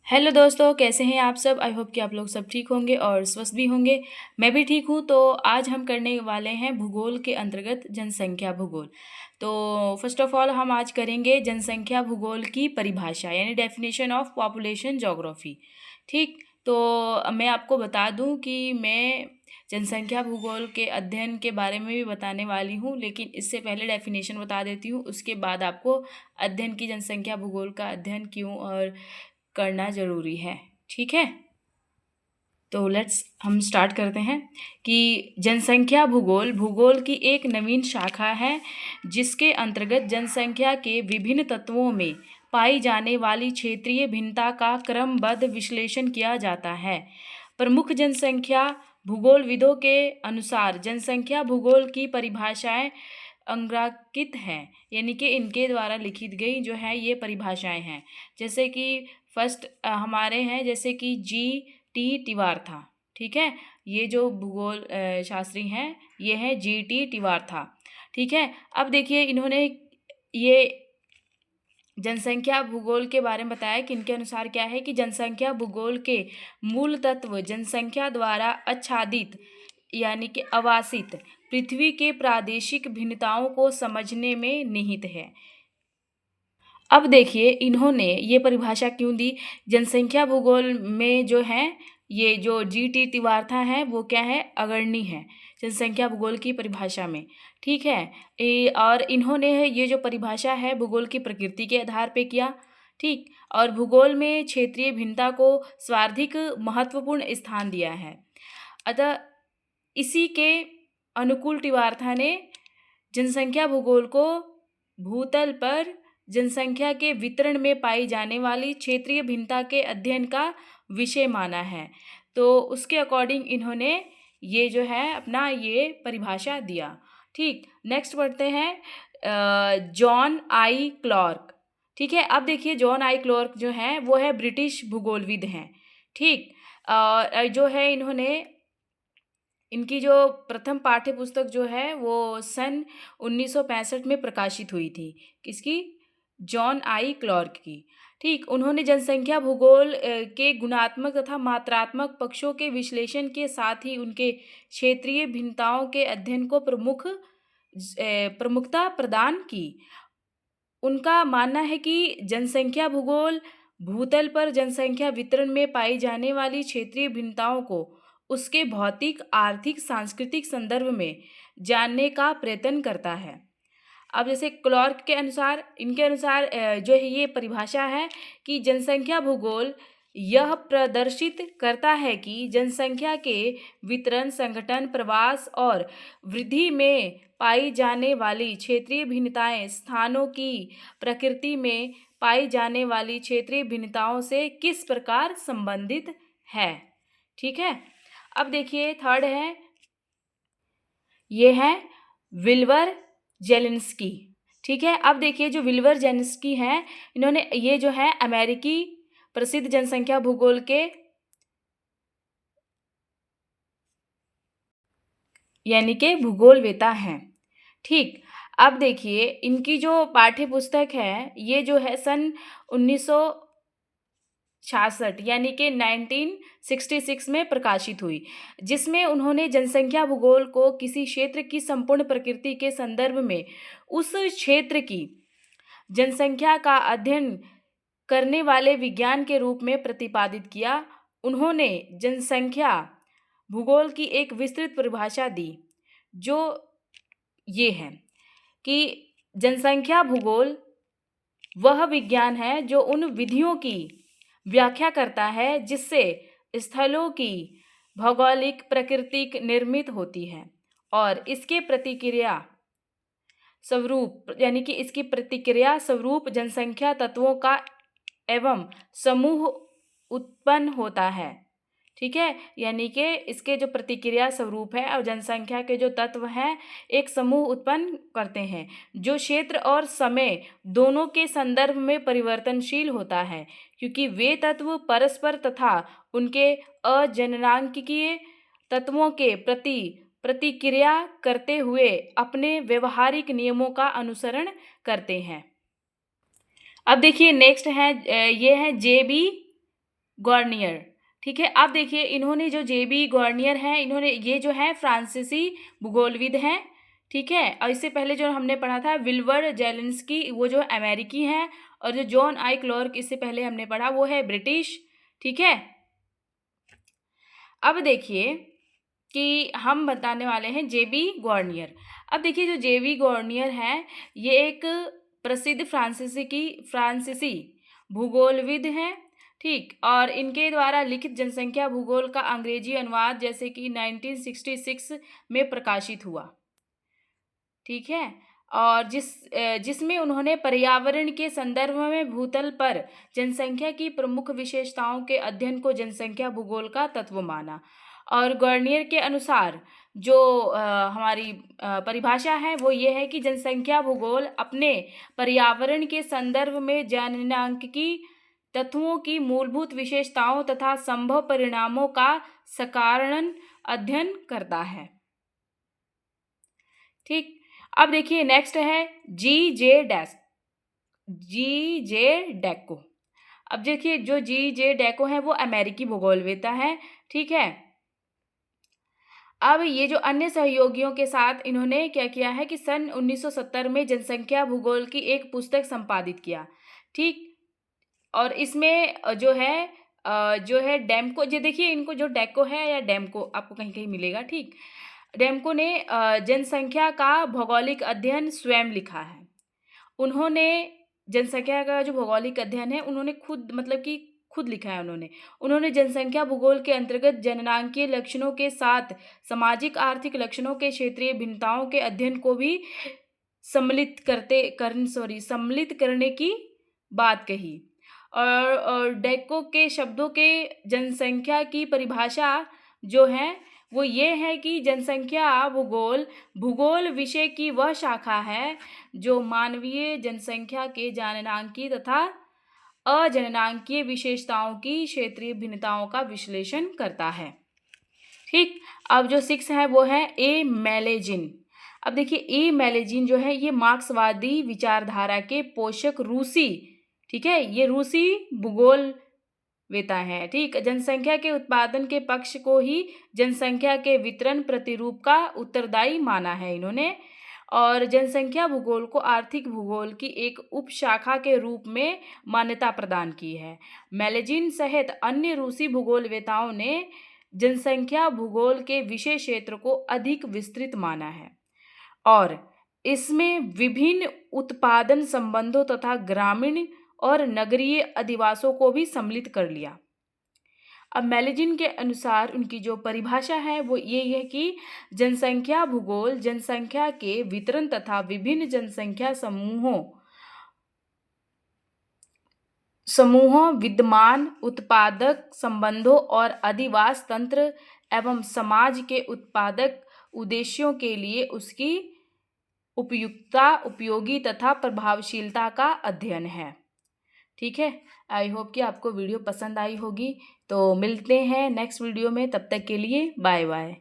Hello दोस्तों, कैसे हैं आप सब। आई होप कि आप लोग सब ठीक होंगे और स्वस्थ भी होंगे। मैं भी ठीक हूँ। तो आज हम करने वाले हैं भूगोल के अंतर्गत जनसंख्या भूगोल। तो फर्स्ट ऑफ ऑल हम आज करेंगे जनसंख्या भूगोल की परिभाषा यानी डेफिनेशन ऑफ पॉपुलेशन ज्योग्राफी। ठीक। तो मैं आपको बता दूं कि मैं जनसंख्या भूगोल के अध्ययन के बारे में भी बताने वाली हूँ, लेकिन इससे पहले डेफिनेशन बता देती हूँ। उसके बाद आपको अध्ययन की जनसंख्या भूगोल का अध्ययन क्यों और करना ज़रूरी है। ठीक है। तो लेट्स हम स्टार्ट करते हैं कि जनसंख्या भूगोल भूगोल की एक नवीन शाखा है जिसके अंतर्गत जनसंख्या के विभिन्न तत्वों में पाई जाने वाली क्षेत्रीय भिन्नता का क्रमबद्ध विश्लेषण किया जाता है। प्रमुख जनसंख्या भूगोलविदों के अनुसार जनसंख्या भूगोल की परिभाषाएं अंग्रांकित हैं, यानी कि इनके द्वारा लिखित गई जो है ये परिभाषाएं हैं। जैसे कि फर्स्ट हमारे हैं, जैसे कि G.T. तिवारथा। ठीक है। ये जो भूगोल शास्त्री हैं ये है G.T. तिवारथा। ठीक है। अब देखिए इन्होंने ये जनसंख्या भूगोल के बारे में बताया कि इनके अनुसार क्या है कि जनसंख्या भूगोल के मूल तत्व जनसंख्या द्वारा आच्छादित यानी कि आवासित पृथ्वी के प्रादेशिक भिन्नताओं को समझने में निहित है। अब देखिए इन्होंने ये परिभाषा क्यों दी। जनसंख्या भूगोल में जो है ये जो G.T. तिवारथा है वो क्या है, अग्रणी है जनसंख्या भूगोल की परिभाषा में। ठीक है। और इन्होंने ये जो परिभाषा है भूगोल की प्रकृति के आधार पे किया। ठीक। और भूगोल में क्षेत्रीय भिन्नता को सर्वाधिक महत्वपूर्ण स्थान दिया है। अतः इसी के अनुकूल तिवारथा ने जनसंख्या भूगोल को भूतल पर जनसंख्या के वितरण में पाई जाने वाली क्षेत्रीय भिन्नता के अध्ययन का विषय माना है। तो उसके अकॉर्डिंग इन्होंने ये जो है अपना ये परिभाषा दिया। ठीक। नेक्स्ट पढ़ते हैं जॉन आई क्लार्क। ठीक है। अब देखिए जॉन आई क्लार्क जो है वो है ब्रिटिश भूगोलविद हैं। ठीक। जो है इन्होंने इनकी जो प्रथम पाठ्य पुस्तक जो है वो सन 1965 में प्रकाशित हुई थी। किसकी? जॉन आई क्लार्क की। ठीक। उन्होंने जनसंख्या भूगोल के गुणात्मक तथा मात्रात्मक पक्षों के विश्लेषण के साथ ही उनके क्षेत्रीय भिन्नताओं के अध्ययन को प्रमुखता प्रदान की। उनका मानना है कि जनसंख्या भूगोल भूतल पर जनसंख्या वितरण में पाई जाने वाली क्षेत्रीय भिन्नताओं को उसके भौतिक, आर्थिक, सांस्कृतिक संदर्भ में जानने का प्रयत्न करता है। अब जैसे क्लार्क के अनुसार इनके अनुसार जो है ये परिभाषा है कि जनसंख्या भूगोल यह प्रदर्शित करता है कि जनसंख्या के वितरण, संगठन, प्रवास और वृद्धि में पाई जाने वाली क्षेत्रीय भिन्नताएं स्थानों की प्रकृति में पाई जाने वाली क्षेत्रीय भिन्नताओं से किस प्रकार संबंधित है। ठीक है। अब देखिए थर्ड है, ये है विल्बर जेलिंस्की। ठीक है। अब देखिए जो विल्बर जेलिंस्की हैं इन्होंने ये जो है अमेरिकी प्रसिद्ध जनसंख्या भूगोल के यानी कि भूगोलवेता हैं। ठीक। अब देखिए इनकी जो पाठ्य पुस्तक है ये जो है सन 1966 यानी कि 1966 में प्रकाशित हुई, जिसमें उन्होंने जनसंख्या भूगोल को किसी क्षेत्र की संपूर्ण प्रकृति के संदर्भ में उस क्षेत्र की जनसंख्या का अध्ययन करने वाले विज्ञान के रूप में प्रतिपादित किया। उन्होंने जनसंख्या भूगोल की एक विस्तृत परिभाषा दी जो ये है कि जनसंख्या भूगोल वह विज्ञान है जो उन विधियों की व्याख्या करता है जिससे स्थलों की भौगोलिक प्राकृतिक निर्मित होती है और इसके प्रतिक्रिया स्वरूप यानी कि इसकी प्रतिक्रिया स्वरूप जनसंख्या तत्वों का एवं समूह उत्पन्न होता है। ठीक है। यानी कि इसके जो प्रतिक्रिया स्वरूप है और जनसंख्या के जो तत्व हैं एक समूह उत्पन्न करते हैं जो क्षेत्र और समय दोनों के संदर्भ में परिवर्तनशील होता है, क्योंकि वे तत्व परस्पर तथा उनके अजननांकीय तत्वों के प्रति प्रतिक्रिया करते हुए अपने व्यवहारिक नियमों का अनुसरण करते हैं। अब देखिए नेक्स्ट है ये है J.B. गॉर्नियर, ठीक है। अब देखिए इन्होंने जो जेबी गॉर्नियर है, इन्होंने ये जो है फ्रांसीसी भूगोलविद हैं, ठीक है। और इससे पहले जो हमने पढ़ा था विल्बर जेलेंस्की, वो जो अमेरिकी हैं, और जो जॉन आई क्लार्क इससे पहले हमने पढ़ा वो है ब्रिटिश, ठीक है। अब देखिए कि हम बताने वाले हैं जेबी गॉर्नियर। अब देखिए जो जेबी गॉर्नियर है, ये एक प्रसिद्ध फ्रांसीसी भूगोलविद हैं, ठीक। और इनके द्वारा लिखित जनसंख्या भूगोल का अंग्रेजी अनुवाद जैसे कि 1966 में प्रकाशित हुआ, ठीक है। और जिसमें उन्होंने पर्यावरण के संदर्भ में भूतल पर जनसंख्या की प्रमुख विशेषताओं के अध्ययन को जनसंख्या भूगोल का तत्व माना। और गार्नियर के अनुसार जो हमारी परिभाषा है वो ये है कि जनसंख्या भूगोल अपने पर्यावरण के संदर्भ में जननांकिकी तत्वों की मूलभूत विशेषताओं तथा संभव परिणामों का सकारण अध्ययन करता है, ठीक। अब देखिए नेक्स्ट है जी जे डेको। अब देखिए जो जी जे डेको है वो अमेरिकी भूगोलवेत्ता है, ठीक है। अब ये जो अन्य सहयोगियों के साथ इन्होंने क्या किया है कि सन 1970 में जनसंख्या भूगोल की एक पुस्तक संपादित किया, ठीक। और इसमें जो है डेमको, जो देखिए इनको जो डेको है या डेमको आपको कहीं कहीं मिलेगा, ठीक। डेमको ने जनसंख्या का भौगोलिक अध्ययन स्वयं लिखा है। उन्होंने जनसंख्या का जो भौगोलिक अध्ययन है उन्होंने खुद मतलब कि खुद लिखा है उन्होंने जनसंख्या भूगोल के अंतर्गत जननांकीय लक्षणों के साथ सामाजिक आर्थिक लक्षणों के क्षेत्रीय भिन्नताओं के अध्ययन को भी सम्मिलित करने की बात कही। और डेको के शब्दों के जनसंख्या की परिभाषा जो है वो ये है कि जनसंख्या भूगोल विषय की वह शाखा है जो मानवीय जनसंख्या के जननांकीय तथा अजननांकीय विशेषताओं की क्षेत्रीय भिन्नताओं का विश्लेषण करता है, ठीक। अब जो 6 है वो है ए मेलेजिन। अब देखिए ए मेलेजिन जो है ये मार्क्सवादी विचारधारा के पोषक रूसी, ठीक है, ये रूसी भूगोल वेता है, ठीक। जनसंख्या के उत्पादन के पक्ष को ही जनसंख्या के वितरण प्रतिरूप का उत्तरदायी माना है इन्होंने। और जनसंख्या भूगोल को आर्थिक भूगोल की एक उपशाखा के रूप में मान्यता प्रदान की है। मेलेजिन सहित अन्य रूसी भूगोलवेताओं ने जनसंख्या भूगोल के विषय क्षेत्र को अधिक विस्तृत माना है और इसमें विभिन्न उत्पादन संबंधों तथा ग्रामीण और नगरीय अधिवासों को भी सम्मिलित कर लिया। अब मेलेजिन के अनुसार उनकी जो परिभाषा है वो ये है कि जनसंख्या भूगोल जनसंख्या के वितरण तथा विभिन्न जनसंख्या समूहों विद्यमान उत्पादक संबंधों और अधिवास तंत्र एवं समाज के उत्पादक उद्देश्यों के लिए उसकी उपयुक्तता उपयोगी तथा प्रभावशीलता का अध्ययन है, ठीक है। आई होप कि आपको वीडियो पसंद आई होगी। तो मिलते हैं नेक्स्ट वीडियो में, तब तक के लिए बाय बाय।